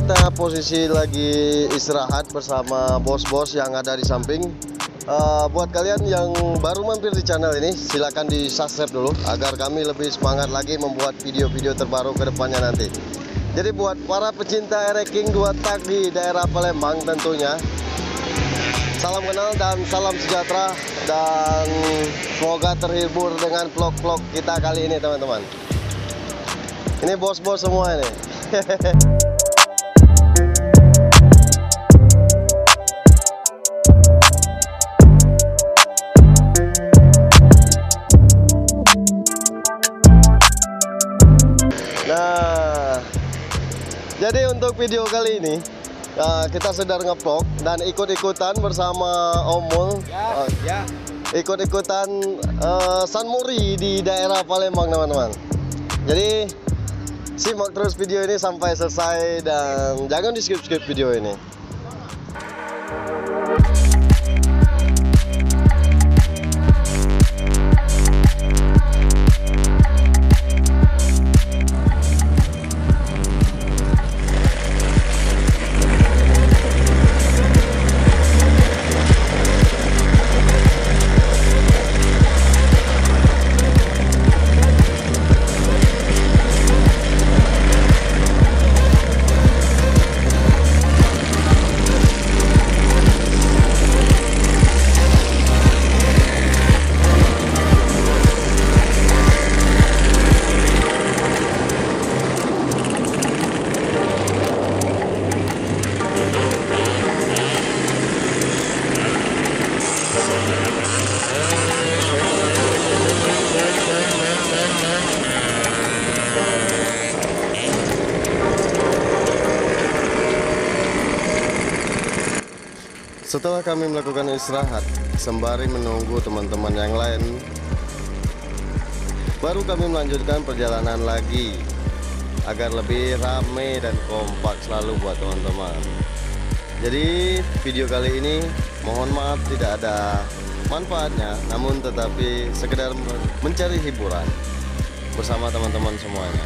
kita posisi lagi istirahat bersama bos-bos yang ada di samping. Buat kalian yang baru mampir di channel ini, silakan di subscribe dulu agar kami lebih semangat lagi membuat video-video terbaru ke depannya nanti. Jadi buat para pecinta ereking 2 tak di daerah Palembang tentunya, salam kenal dan salam sejahtera, dan semoga terhibur dengan vlog-vlog kita kali ini teman-teman. Ini bos-bos semua ini. Nah, jadi untuk video kali ini kita sedang ngevlog dan ikut-ikutan bersama Omul, ikut-ikutan Sanmuri di daerah Palembang teman-teman. Jadi simak terus video ini sampai selesai dan jangan di skip video ini. Setelah kami melakukan istirahat sembari menunggu teman-teman yang lain, baru kami melanjutkan perjalanan lagi agar lebih ramai dan kompak selalu buat teman-teman. Jadi video kali ini mohon maaf tidak ada manfaatnya, namun tetapi sekedar mencari hiburan bersama teman-teman semuanya.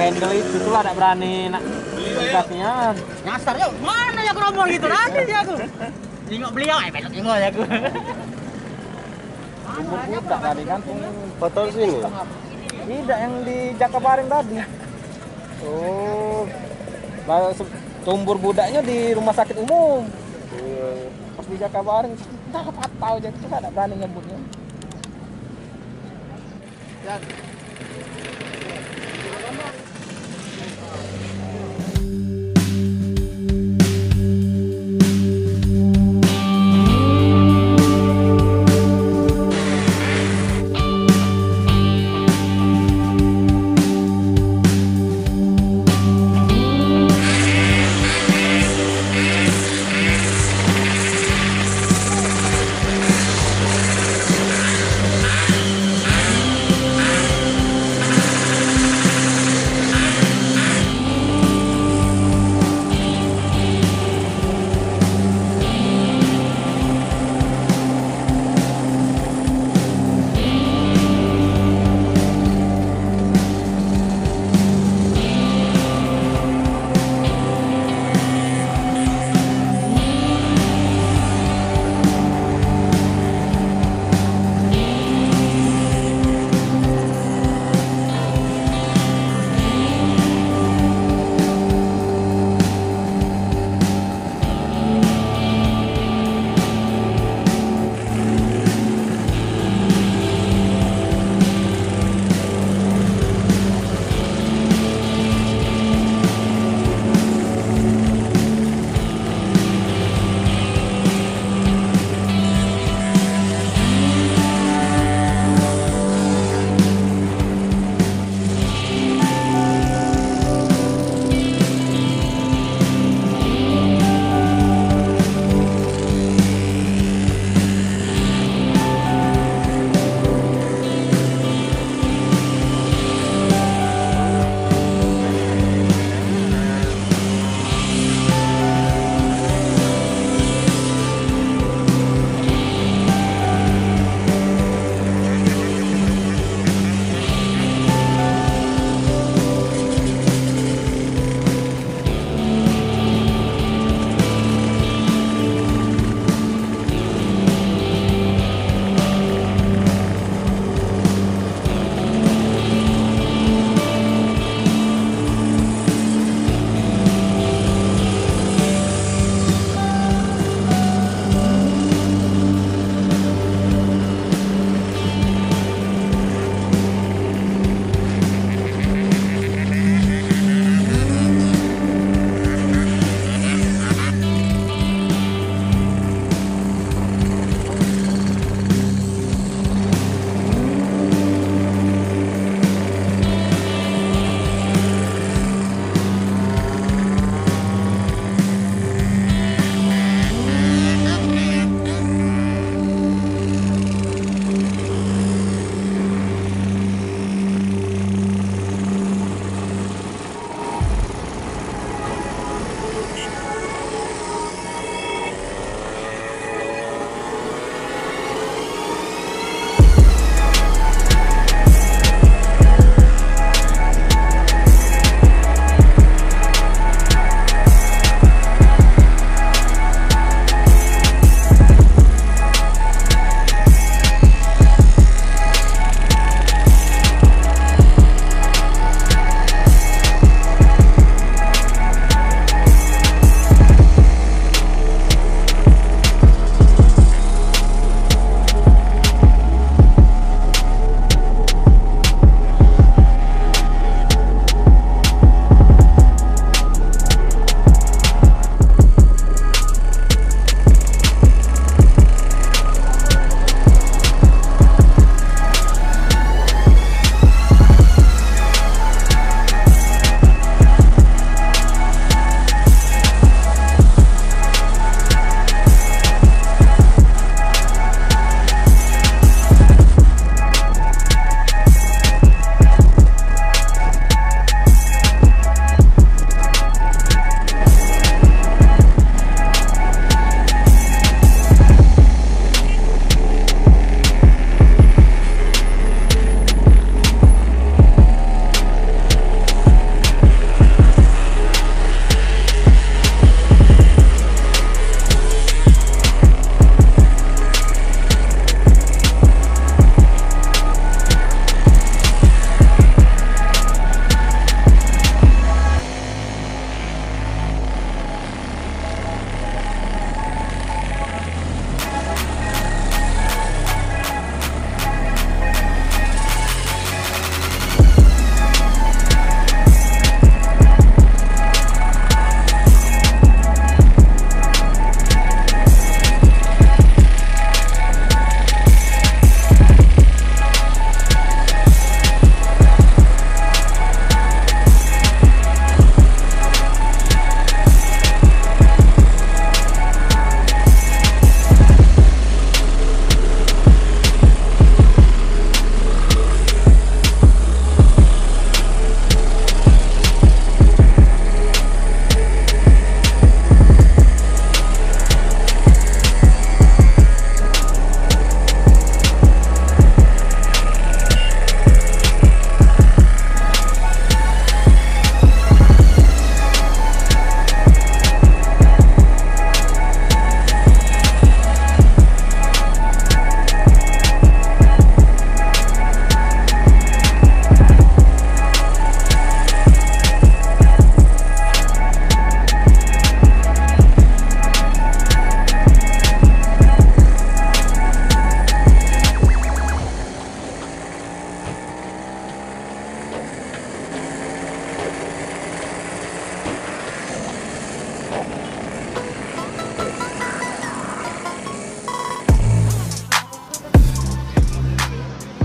Handle itu tuh ada berani nak kasihnya nyasar yuk mana ya keromol gitu nanti dia aku tengok beliau belok tengok ya aku budak tadi kan Foto sini. tidak yang di Jakabaring tadi. Oh, Tumbur budaknya di rumah sakit umum. Pas di Jakabaring entah apa tahu jadi itu ada berani nyebutnya.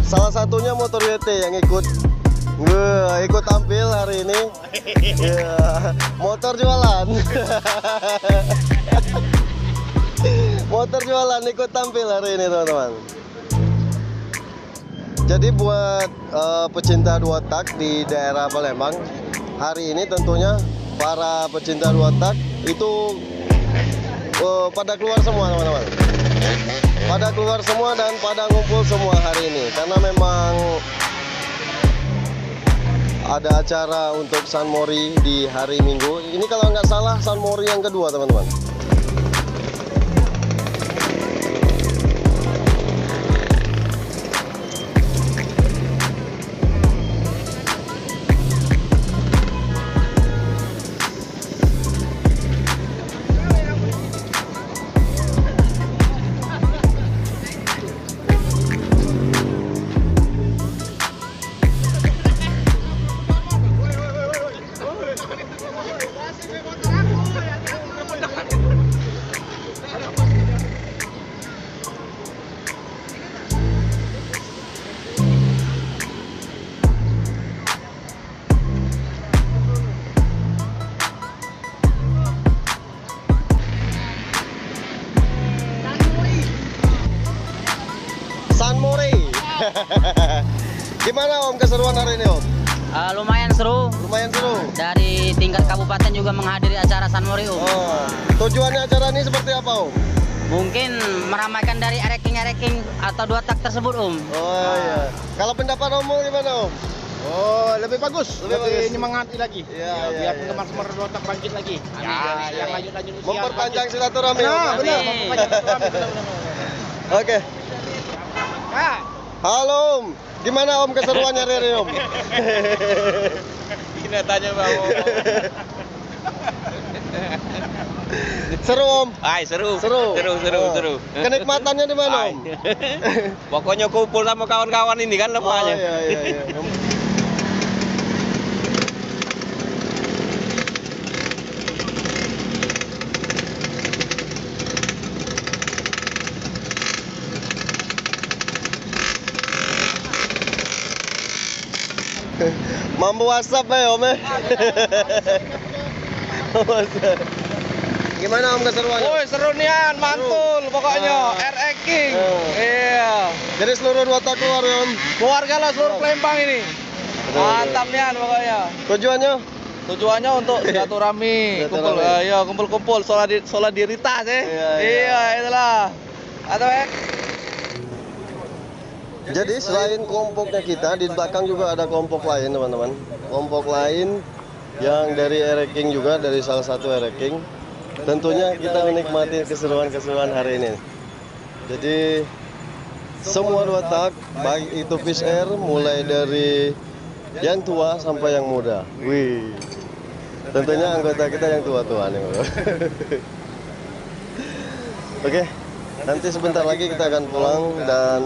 salah satunya motor YT yang ikut tampil hari ini. Ya, motor jualan. Motor jualan ikut tampil hari ini teman-teman. Jadi buat pecinta dua tak di daerah Palembang, hari ini tentunya para pecinta dua tak itu pada keluar semua teman-teman. Pada keluar semua dan pada ngumpul semua hari ini karena memang ada acara untuk San Mori di hari Minggu. Ini kalau nggak salah San Mori yang kedua teman-teman. San Mori. Gimana Om keseruan hari ini Om? Lumayan seru. Lumayan seru. Dari tingkat kabupaten juga menghadiri acara San Mori, Om. Oh, tujuannya acara ini seperti apa Om? Mungkin meramaikan dari ereking atau dua tak tersebut, Om. Oh iya. Kalau pendapat Om gimana Om? Oh, lebih bagus, Lebih bagus. nyemangati lagi. Iya, iya, Biar iya. penggemar dua tak bangkit lagi. Yang lanjut usia. Memperpanjang silaturahmi Om. Nah, benar, Amin. memperpanjang silaturahmi, benar. Oke. Kak, Halo Om. Gimana Om keseruannya hari ini Om? kita tanya Bang. Seru Om. Ay, seru. Seru. Seru. Oh. Kenikmatannya di mana Ay. Om? Pokoknya kumpul sama kawan-kawan ini kan Oh, lemahnya. iya. Mampu WhatsApp ya Om ya? WhatsApp. Gimana Om keseruannya? Woi, seru nian, mantul pokoknya. Ah. RX King. Oh. Iya. Jadi seluruh dua tak keluar ya Om? Keluarga lah seluruh Palembang ini. Betul, Mantap nian pokoknya. Tujuannya? Tujuannya untuk silaturahmi, kumpul, Silaturahmi. kumpul-kumpul, solidaritas ya. Iya. Itulah. Atau Jadi selain kelompoknya kita, di belakang juga ada kelompok lain teman-teman. Kelompok lain yang dari ereking juga, dari salah satu ereking. Tentunya kita menikmati keseruan-keseruan hari ini. Jadi semua dua tak, baik itu fish air, mulai dari yang tua sampai yang muda. Wih, tentunya anggota kita yang tua-tua nih. Oke, nanti sebentar lagi kita akan pulang dan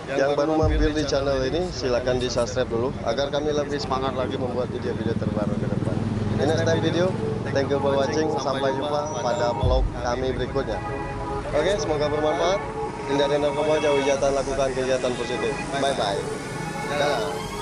yang baru mampir di channel ini silakan di subscribe dulu agar kami lebih semangat lagi membuat video-video terbaru ke depan. Ini next time video. Thank you for watching. Sampai jumpa pada vlog kami berikutnya. Oke, semoga bermanfaat. Hindari narkoba, jauhi kejahatan, lakukan kegiatan positif. Bye bye. Dadah.